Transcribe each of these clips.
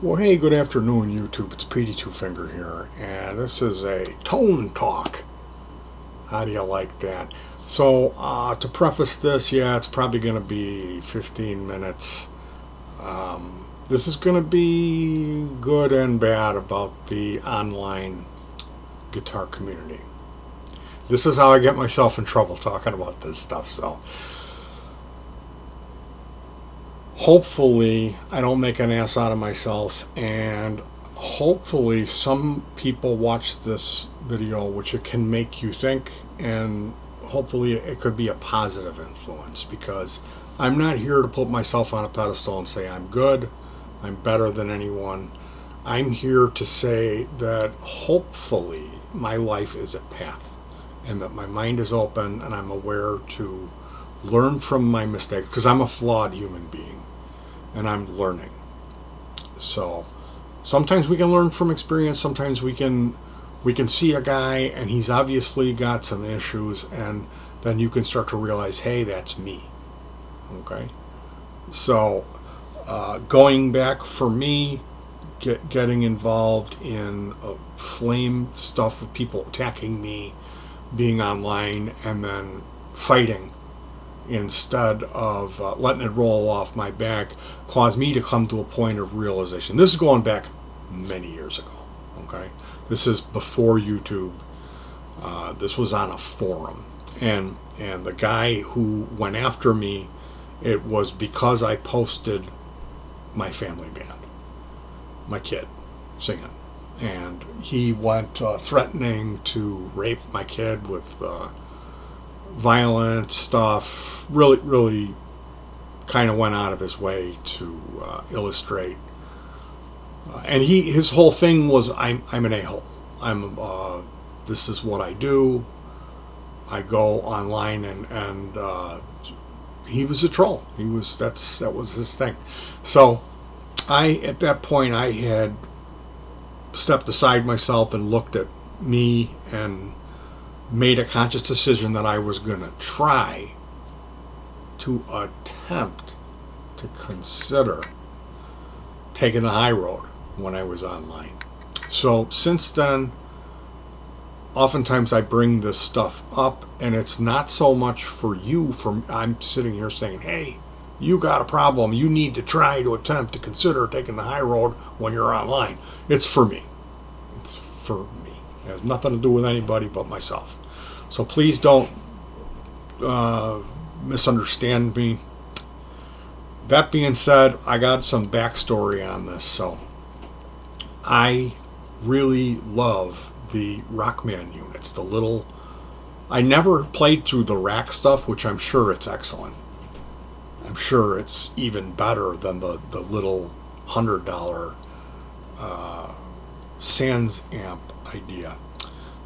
Well, hey, good afternoon, YouTube. It's PD2Finger here, and this is a tone talk. How do you like that? So, to preface this, yeah, it's probably going to be 15 minutes. This is going to be good and bad about the online guitar community. This is how I get myself in trouble talking about this stuff, so hopefully I don't make an ass out of myself, and hopefully some people watch this video which it can make you think, and hopefully it could be a positive influence, because I'm not here to put myself on a pedestal and say I'm good, I'm better than anyone. I'm here to say that hopefully my life is a path, and that my mind is open and I'm aware to learn from my mistakes, because I'm a flawed human being and I'm learning. So sometimes we can learn from experience, sometimes we can see a guy and he's obviously got some issues, and then you can start to realize, hey, that's me. Okay, so going back for me, getting involved in flame stuff with people attacking me, being online, and then fighting instead of letting it roll off my back, caused me to come to a point of realization. This is going back many years ago. Okay, this is before YouTube. This was on a forum, and the guy who went after me, it was because I posted my family band, my kid singing, and he went threatening to rape my kid with violent stuff. Really kind of went out of his way to illustrate, and his whole thing was, I'm an a-hole. This is what I do. I go online, and he was a troll. That was his thing. So at that point I had stepped aside myself and looked at me and made a conscious decision that I was going to try to attempt to consider taking the high road when I was online. So since then, oftentimes I bring this stuff up, and it's not so much for you. I'm sitting here saying, hey, you got a problem, you need to try to attempt to consider taking the high road when you're online. It's for me. It's for me. It has nothing to do with anybody but myself. So please don't misunderstand me. That being said, I got some backstory on this. So I really love the Rockman units, I never played through the rack stuff, which I'm sure it's excellent. I'm sure it's even better than the little $100 Sans amp idea.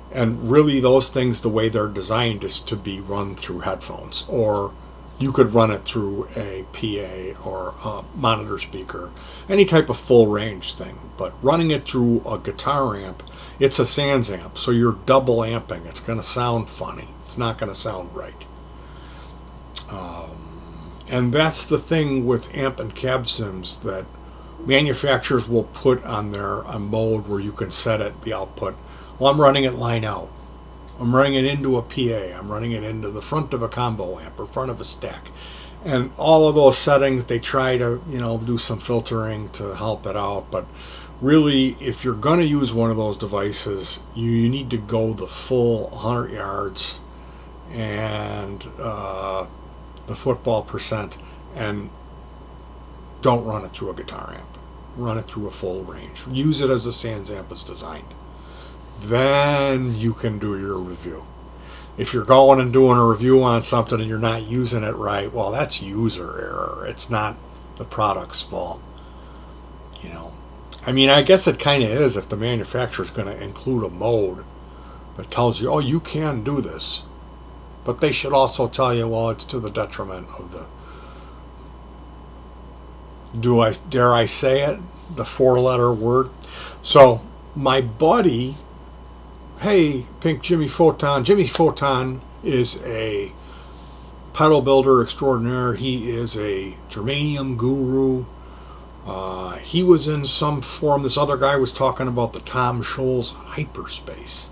And really those things, the way they're designed is to be run through headphones, or you could run it through a PA or a monitor speaker, any type of full range thing. But running it through a guitar amp, it's a Sans amp, so you're double amping. It's going to sound funny. It's not going to sound right. And that's the thing with amp and cab sims, that manufacturers will put on there a mode where you can set it, the output. Well, I'm running it line out. I'm running it into a PA. I'm running it into the front of a combo amp or front of a stack. And all of those settings, they try to, do some filtering to help it out. But really, if you're going to use one of those devices, you need to go the full 100 yards and the football percent, and don't run it through a guitar amp. Run it through a full range. Use it as a Sans amp is designed. Then you can do your review. If you're going and doing a review on something and you're not using it right, well, that's user error. It's not the product's fault. I guess it kind of is if the manufacturer's going to include a mode that tells you, oh, you can do this. But they should also tell you, well, it's to the detriment of dare I say it, the 4-letter word. So my buddy, hey, Pink Jimmy Photon is a pedal builder extraordinaire. He is a germanium guru. He was in some form. This other guy was talking about the Scholz Hyperspace.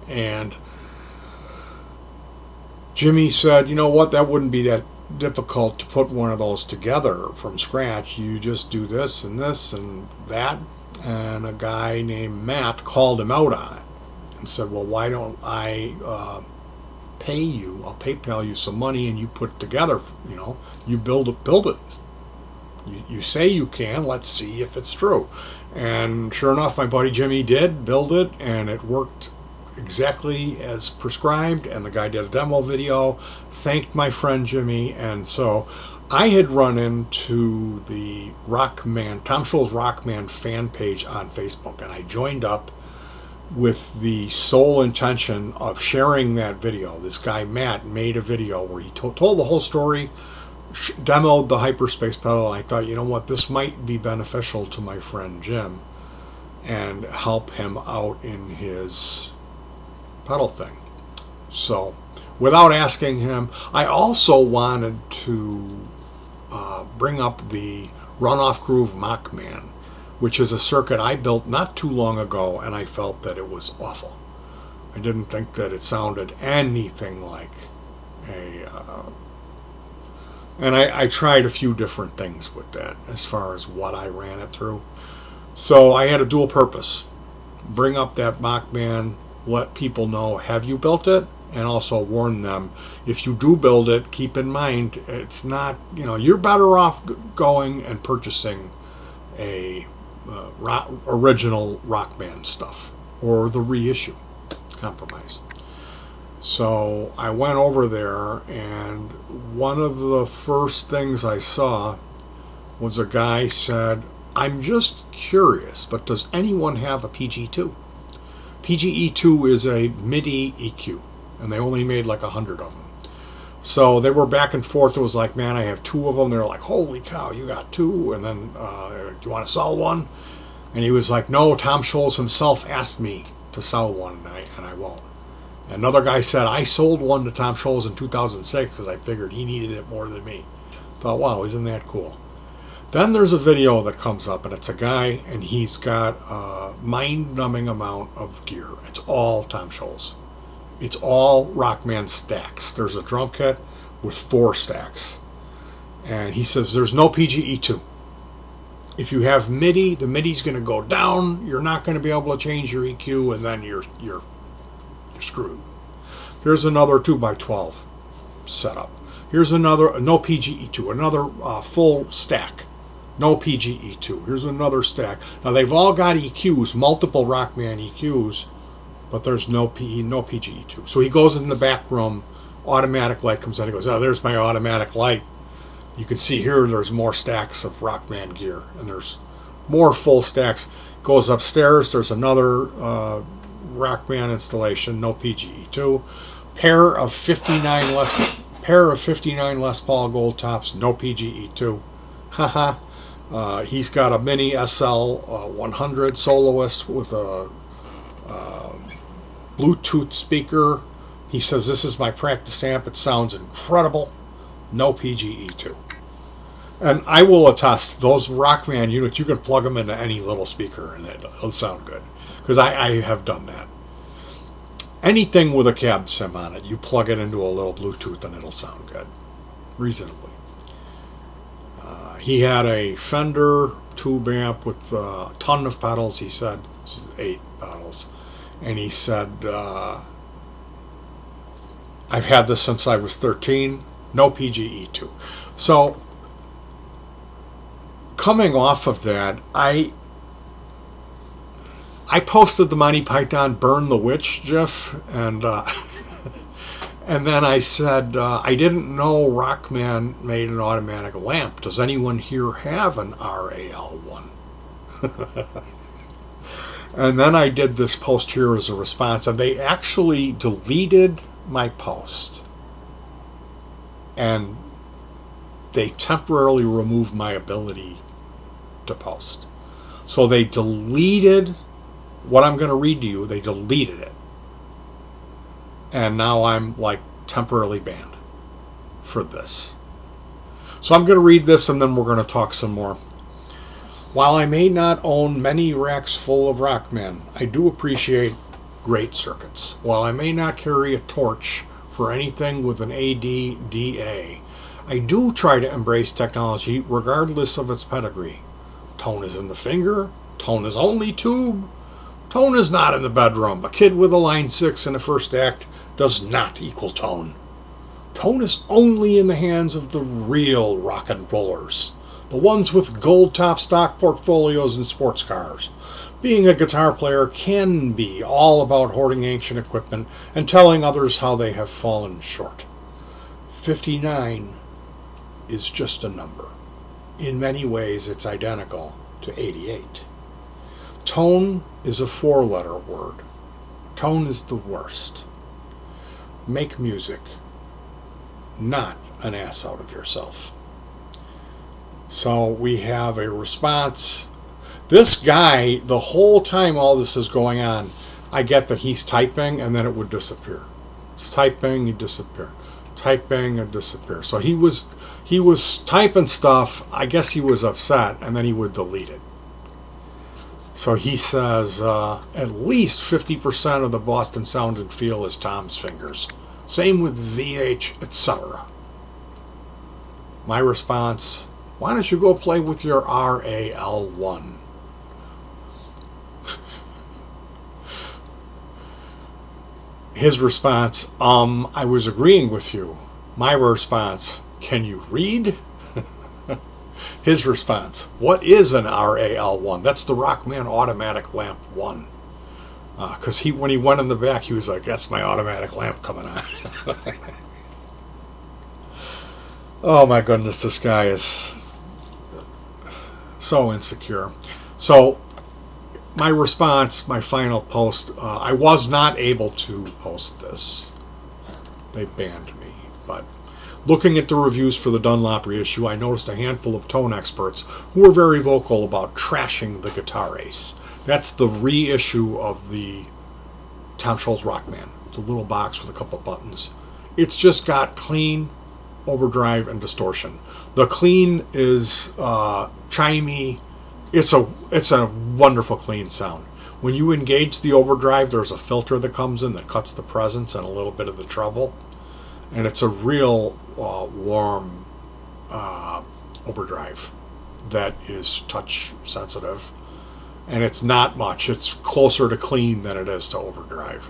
And Jimmy said, you know what, that wouldn't be that difficult to put one of those together from scratch. You just do this and that. And a guy named Matt called him out on it and said, well, why don't I pay you? I'll PayPal you some money and you put it together, you build it. You say you can, let's see if it's true. And sure enough, my buddy Jimmy did build it, and it worked exactly as prescribed, and the guy did a demo video, thanked my friend Jimmy. And so I had run into the Tom Scholz Rockman fan page on Facebook, and I joined up with the sole intention of sharing that video. This guy Matt made a video where he told the whole story, demoed the Hyperspace pedal. I thought, you know what, this might be beneficial to my friend Jim and help him out in his pedal thing. So without asking him, I also wanted to bring up the Runoff Groove Mockman, which is a circuit I built not too long ago, and I felt that it was awful. I didn't think that it sounded anything like a and I tried a few different things with that as far as what I ran it through. So I had a dual purpose. Bring up that Mockman, let people know, have you built it? And also warn them, if you do build it, keep in mind, it's not, you're better off going and purchasing a original Rockman stuff or the reissue compromise. So I went over there, and one of the first things I saw was a guy said, I'm just curious, but does anyone have a PGE2? PGE2 is a MIDI EQ, and they only made like 100 of them. So they were back and forth. It was like, man, I have 2 of them. They're like, holy cow, you got 2? And then, do you want to sell one? And he was like, no, Tom Scholz himself asked me to sell one, and I won't. Another guy said, I sold one to Tom Scholz in 2006 because I figured he needed it more than me. Thought, wow, isn't that cool? Then there's a video that comes up, and it's a guy, and he's got a mind-numbing amount of gear. It's all Tom Scholz. It's all Rockman stacks. There's a drum kit with 4 stacks. And he says, there's no PGE2. If you have MIDI, the MIDI's going to go down. You're not going to be able to change your EQ, and then you're screwed. Here's another 2x12 setup. Here's another, no PGE2, another full stack. No PGE2. Here's another stack. Now they've all got EQs, multiple Rockman EQs, but there's no PGE2. So he goes in the back room, automatic light comes on, he goes, oh, there's my automatic light. You can see here there's more stacks of Rockman gear, and there's more full stacks. Goes upstairs, there's another Rockman installation, no PGE2. Pair of 59 Les Paul Gold Tops, no PGE2. Haha. He's got a mini SL 100 soloist with a Bluetooth speaker. He says, this is my practice amp. It sounds incredible. No PGE2. And I will attest, those Rockman units, you can plug them into any little speaker and it'll sound good. Because I have done that. Anything with a cab sim on it, you plug it into a little Bluetooth and it'll sound good. Reasonably. He had a Fender tube amp with a ton of pedals. He said 8 pedals, and he said, I've had this since I was 13. No PGE2. So coming off of that, I posted the Monty Python Burn the Witch GIF, and and then I said, I didn't know Rockman made an automatic lamp. Does anyone here have an RAL1? And then I did this post here as a response, and they actually deleted my post. And they temporarily removed my ability to post. So they deleted what I'm going to read to you. They deleted it. And now I'm like temporarily banned for this. So I'm going to read this and then we're going to talk some more. While I may not own many racks full of Rockmen, I do appreciate great circuits. While I may not carry a torch for anything with an ADDA, I do try to embrace technology regardless of its pedigree. Tone is in the finger. Tone is only tube. Tone is not in the bedroom. A kid with a line 6 in the first act does not equal tone. Tone is only in the hands of the real rock and rollers, the ones with gold top stock portfolios and sports cars. Being a guitar player can be all about hoarding ancient equipment and telling others how they have fallen short. 59 is just a number. In many ways, it's identical to 88. Tone is a 4-letter word. Tone is the worst. Make music, not an ass out of yourself. So we have a response. This guy, the whole time all this is going on, I get that he's typing and then it would disappear. It's typing, he'd disappear. Typing and disappear. So he was typing stuff. I guess he was upset, and then he would delete it. So he says at least 50% of the Boston sound and feel is Tom's fingers. Same with VH, etc. My response: why don't you go play with your RAL1? His response: I was agreeing with you. My response: can you read? His response: what is an RAL1? That's the Rockman Automatic Lamp 1. Because when he went in the back, he was like, that's my automatic lamp coming on. Oh my goodness, this guy is so insecure. So my response, my final post, I was not able to post this. They banned me. But looking at the reviews for the Dunlop reissue, I noticed a handful of tone experts who were very vocal about trashing the Guitar Ace. That's the reissue of the Tom Scholz Rockman. It's a little box with a couple buttons. It's just got clean, overdrive, and distortion. The clean is chimey. It's a wonderful clean sound. When you engage the overdrive, there's a filter that comes in that cuts the presence and a little bit of the treble. And it's a real warm overdrive that is touch sensitive. And it's not much. It's closer to clean than it is to overdrive.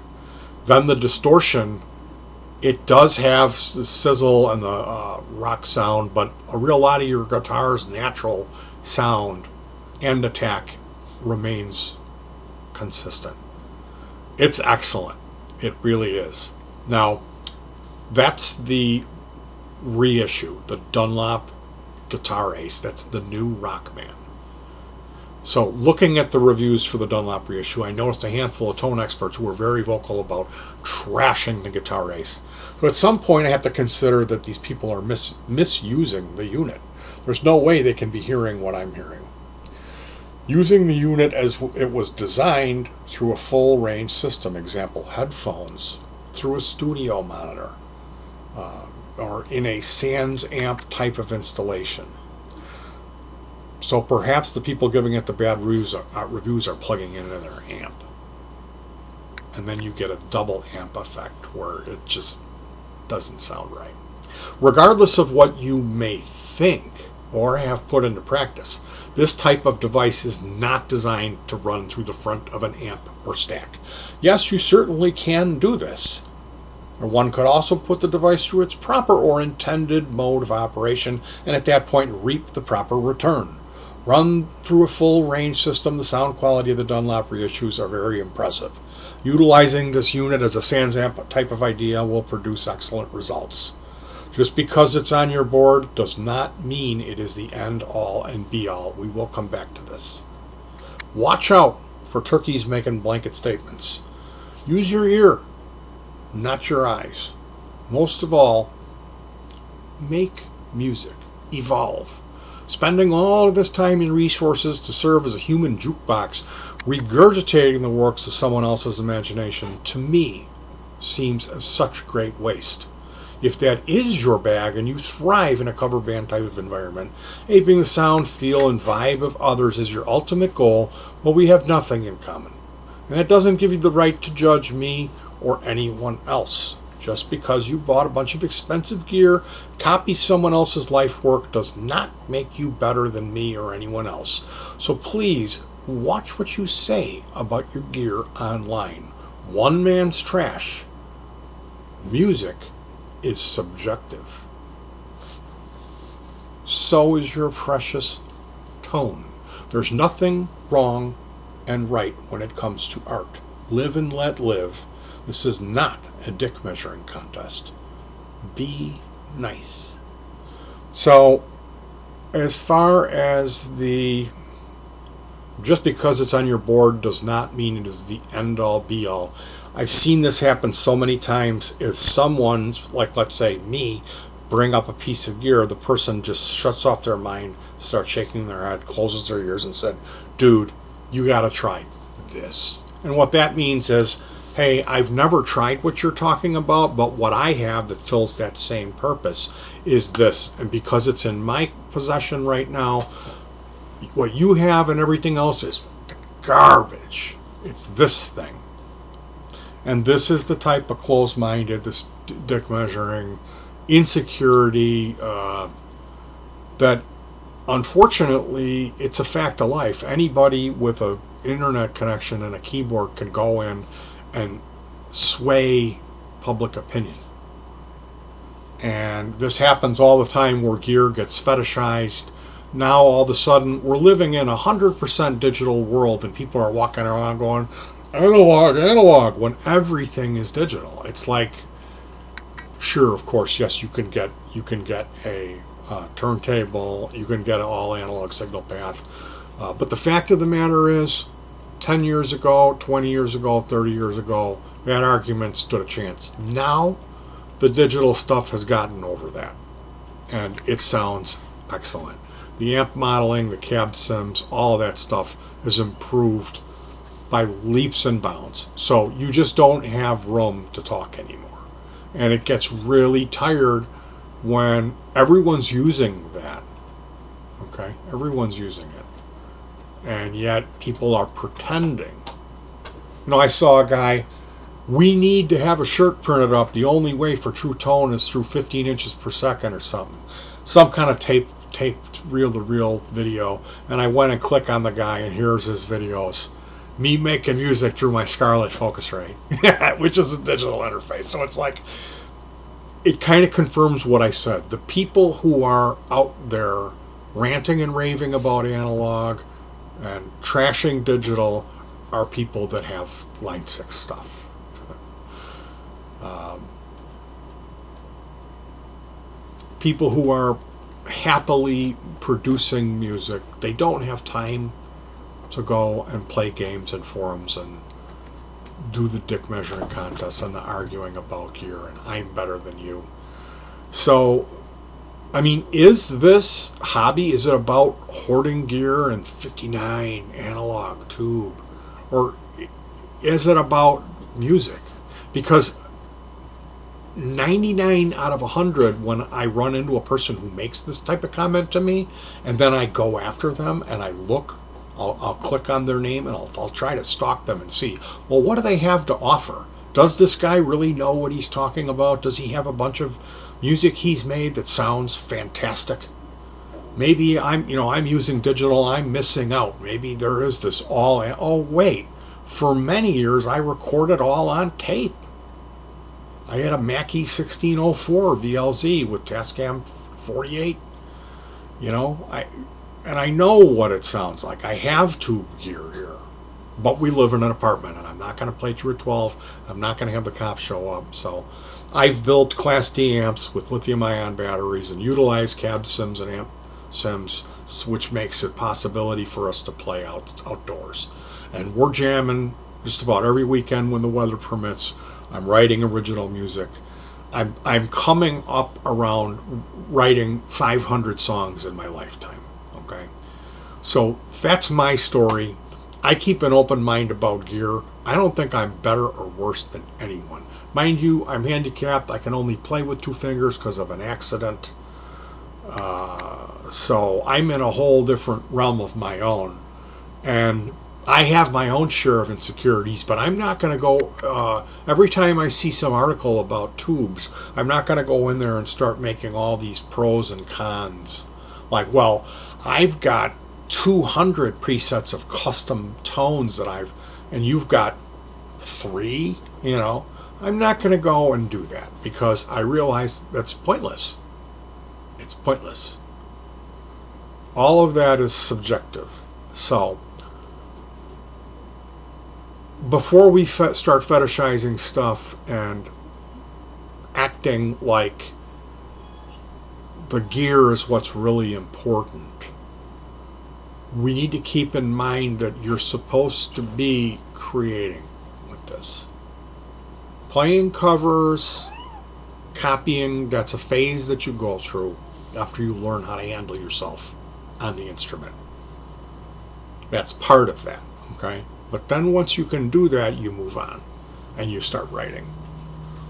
Then the distortion, it does have the sizzle and the rock sound, but a real lot of your guitar's natural sound and attack remains consistent. It's excellent. It really is. Now, that's the reissue, the Dunlop Guitar Ace. That's the new Rockman. So looking at the reviews for the Dunlop reissue, I noticed a handful of tone experts who were very vocal about trashing the Guitar Ace. So at some point I have to consider that these people are misusing the unit. There's no way they can be hearing what I'm hearing. Using the unit as it was designed through a full range system, example headphones, through a studio monitor, or in a sans amp type of installation. So perhaps the people giving it the bad reviews are plugging it in their amp. And then you get a double amp effect where it just doesn't sound right. Regardless of what you may think or have put into practice, this type of device is not designed to run through the front of an amp or stack. Yes, you certainly can do this. Or one could also put the device through its proper or intended mode of operation and at that point reap the proper return. Run through a full range system, the sound quality of the Dunlop reissues are very impressive. Utilizing this unit as a sans amp type of idea will produce excellent results. Just because it's on your board does not mean it is the end all and be all. We will come back to this. Watch out for turkeys making blanket statements. Use your ear, not your eyes. Most of all, make music. Evolve. Spending all of this time and resources to serve as a human jukebox, regurgitating the works of someone else's imagination, to me, seems as such great waste. if that is your bag and you thrive in a cover band type of environment, aping the sound, feel, and vibe of others is your ultimate goal, well, we have nothing in common. And that doesn't give you the right to judge me or anyone else. Just because you bought a bunch of expensive gear, copy someone else's life work, does not make you better than me or anyone else. So please, watch what you say about your gear online. One man's trash. Music is subjective. So is your precious tone. There's nothing wrong and right when it comes to art. Live and let live. This is not a dick measuring contest. Be nice. So, as far as just because it's on your board does not mean it is the end all be all. I've seen this happen so many times. If someone's, like let's say me, bring up a piece of gear, the person just shuts off their mind, starts shaking their head, closes their ears and said, dude, you gotta try this. And what that means is, hey, I've never tried what you're talking about, but what I have that fills that same purpose is this. And because it's in my possession right now, what you have and everything else is garbage. It's this thing. And this is the type of closed-minded, this dick measuring insecurity that unfortunately it's a fact of life. Anybody with a internet connection and a keyboard can go in and sway public opinion. And this happens all the time where gear gets fetishized. Now all of a sudden we're living in 100% digital world and people are walking around going, analog, analog, when everything is digital. It's like, sure, of course, yes, you can get a turntable, you can get an all analog signal path. But the fact of the matter is, 10 years ago, 20 years ago, 30 years ago, that argument stood a chance. Now, the digital stuff has gotten over that. And it sounds excellent. The amp modeling, the cab sims, all of that stuff is improved by leaps and bounds. So you just don't have room to talk anymore. And it gets really tired when everyone's using that. Okay? Everyone's using it. And yet people are pretending. You know, I saw a guy, we need to have a shirt printed up. The only way for true tone is through 15 inches per second or something. Some kind of taped reel-to-reel video. And I went and click on the guy, and here's his videos. Me making music through my Scarlett Focusrite, which is a digital interface. So it's like, it kind of confirms what I said. The people who are out there ranting and raving about analog and trashing digital are people that have Line 6 stuff. People who are happily producing music, they don't have time to go and play games and forums and do the dick measuring contests and the arguing about gear and I'm better than you. So, I mean, is this hobby, is it about hoarding gear and 59 analog tube? Or is it about music? Because 99 out of 100, when I run into a person who makes this type of comment to me, and then I go after them and I look, I'll click on their name and I'll try to stalk them and see, well, what do they have to offer? Does this guy really know what he's talking about? Does he have a bunch of music he's made that sounds fantastic? Maybe I'm using digital, I'm missing out. Maybe there is this oh wait, for many years I recorded all on tape. I had a Mackie 1604 VLZ with Tascam 48. And I know what it sounds like. I have tube gear here. But we live in an apartment, and I'm not going to play through a 12. I'm not going to have the cops show up. So I've built Class D amps with lithium-ion batteries and utilized cab sims and amp sims, which makes it possibility for us to play outdoors. And we're jamming just about every weekend when the weather permits. I'm writing original music. I'm coming up around writing 500 songs in my lifetime. Okay, so that's my story. I keep an open mind about gear. I don't think I'm better or worse than anyone. Mind you, I'm handicapped. I can only play with 2 fingers because of an accident. So I'm in a whole different realm of my own. And I have my own share of insecurities, but I'm not going to go, every time I see some article about tubes, I'm not going to go in there and start making all these pros and cons. Like, well, I've got 200 presets of custom tones and you've got 3, you know. I'm not going to go and do that because I realize that's pointless. It's pointless. All of that is subjective. So, before we start fetishizing stuff and acting like the gear is what's really important, we need to keep in mind that you're supposed to be creating with this. Playing covers, copying, that's a phase that you go through after you learn how to handle yourself on the instrument. That's part of that, okay? But then once you can do that, you move on and you start writing.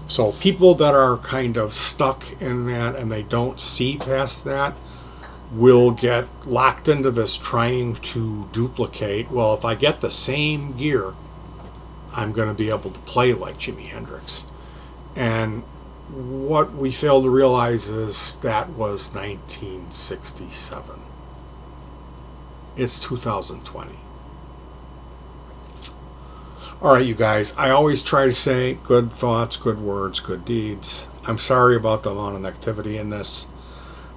So people that are kind of stuck in that and they don't see past that will get locked into this trying to duplicate. Well, if I get the same gear, I'm going to be able to play like Jimi Hendrix. And what we fail to realize is that was 1967. It's 2020. All right, you guys, I always try to say good thoughts, good words, good deeds. I'm sorry about the amount of negativity in this.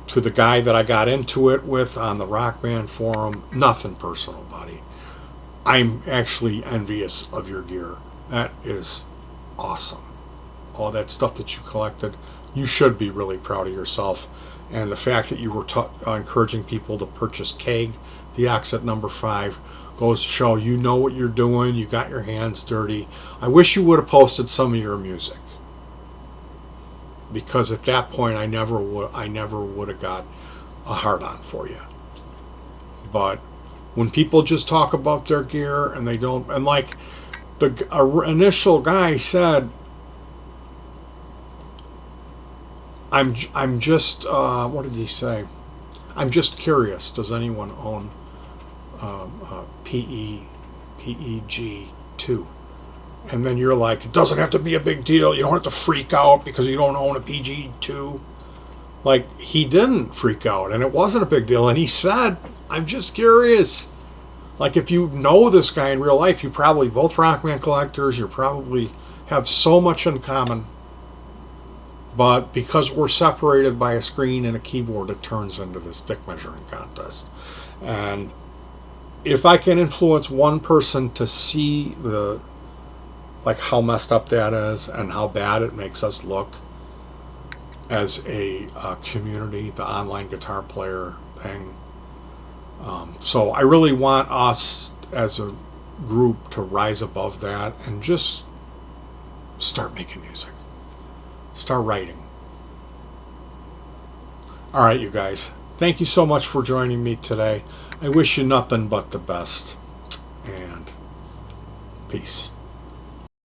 To the guy that I got into it with on the Rock Band forum, nothing personal, buddy. I'm actually envious of your gear. That is awesome. All that stuff that you collected, you should be really proud of yourself. And the fact that you were encouraging people to purchase Keg, the Oxet number 5, goes to show you know what you're doing. You got your hands dirty. I wish you would have posted some of your music, because at that point I never would have got a hard on for you. But when people just talk about their gear and they don't, and like the initial guy said, I'm just what did he say? I'm just curious. Does anyone own PEG2? And then you're like, it doesn't have to be a big deal. You don't have to freak out because you don't own a PG2. Like, he didn't freak out, and it wasn't a big deal. And he said, I'm just curious. Like, if you know this guy in real life, you probably both Rockman collectors. You probably have so much in common. But because we're separated by a screen and a keyboard, it turns into this dick measuring contest. And if I can influence one person to see like how messed up that is and how bad it makes us look as a community, the online guitar player thing. So I really want us as a group to rise above that and just start making music. Start writing. All right, you guys. Thank you so much for joining me today. I wish you nothing but the best. And peace.